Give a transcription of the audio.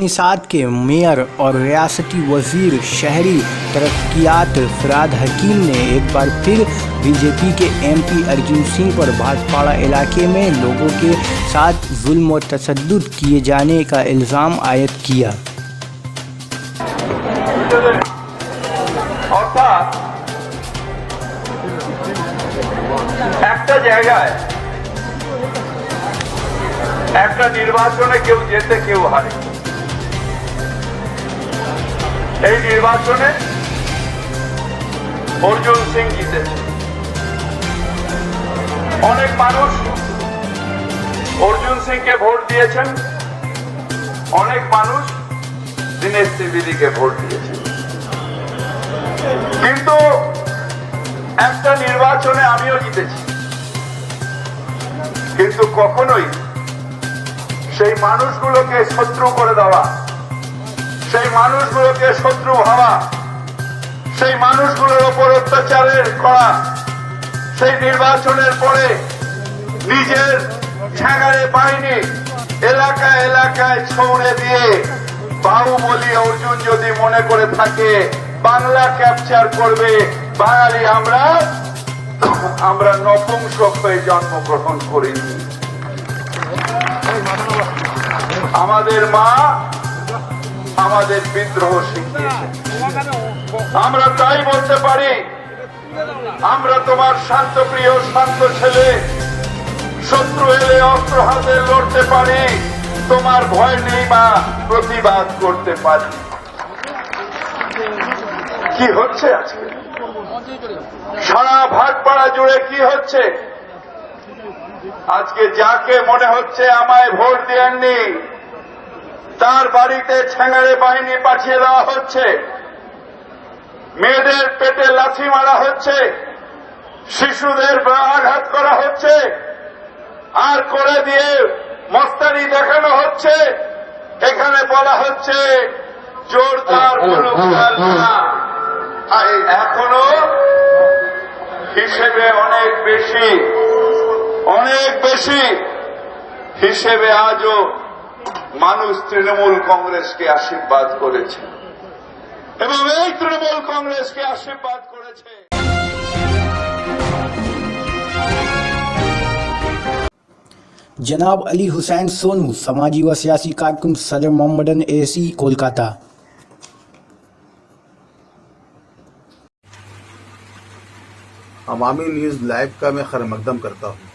साथ के मेयर और रियासती वजीर शहरी तरक्कियात फराद हकीम ने एक बार फिर बीजेपी के एमपी अर्जुन सिंह पर भाटपाड़ा इलाके में लोगों के साथ जुल्म और तशद्दुद किए जाने का इल्ज़ाम आयद किया। একটা জায়গায় একটা নির্বাচনে কেউ জেতে কেউ হারে। এই নির্বাচনে অর্জুন সিং জিতেছে। অনেক মানুষ অর্জুন সিংকে ভোট দিয়েছেন, অনেক মানুষ দীনেশ ত্রিবেদীকে ভোট দিয়েছেন। কিন্তু একটা নির্বাচনে আমিও জিতেছি, কিন্তু কখনোই সেই মানুষগুলোকে শত্রু করে দেওয়া, সেই মানুষগুলোকে শত্রু ভাবা, সেই মানুষগুলোর উপর অত্যাচারের করা, সেই নির্বাচনের পরে নিজের ঠ্যাঙাড়ে বাহিনী এলাকায় এলাকায় ছড়ে দিয়ে বাহুবলী অর্জুন যদি মনে করে থাকে বাংলা ক্যাপচার করবে, বাঙালি আমরা নপুংসক হয়ে জন্মগ্রহণ করিনি। আমাদের মা আমাদের বিদ্রোহ শিখিয়েছে। আমরা তাই বলতে পারি, আমরা তোমার শান্তপ্রিয় শান্ত ছেলে, শত্রু এলে অস্ত্র হাতে লড়তে পারি, তোমার ভয় নেই মা, প্রতিবাদ করতে পারি। কি হচ্ছে আজকে সারা ভাটপাড়া জুড়ে? কি হচ্ছে আজকে? যাকে মনে হচ্ছে আমায় ভোট দেননি তার বাড়িতে ঠ্যাঙাড়ে বাহিনী পাঠিয়ে দেওয়া হচ্ছে, মেয়েদের পেটে লাথি মারা হচ্ছে, শিশুদের আঘাত করা হচ্ছে, আর করে দিয়ে মস্তানি দেখানো হচ্ছে। এখানে বলা হচ্ছে জোরদার এখনো হিসেবে অনেক বেশি হিসেবে আজও মানুষ তৃণমূল কংগ্রেসকে আশীর্বাদ করেছে এবং এই তৃণমূল কংগ্রেসকে আশীর্বাদ করেছে। जनाब अली हुसैन सोनू, समाजी व सियासी कारकुन, सदर मोहम्मदन एसी, कोलकाता। अवामी न्यूज़ लाइव का मैं खैर मकदम करता हूँ।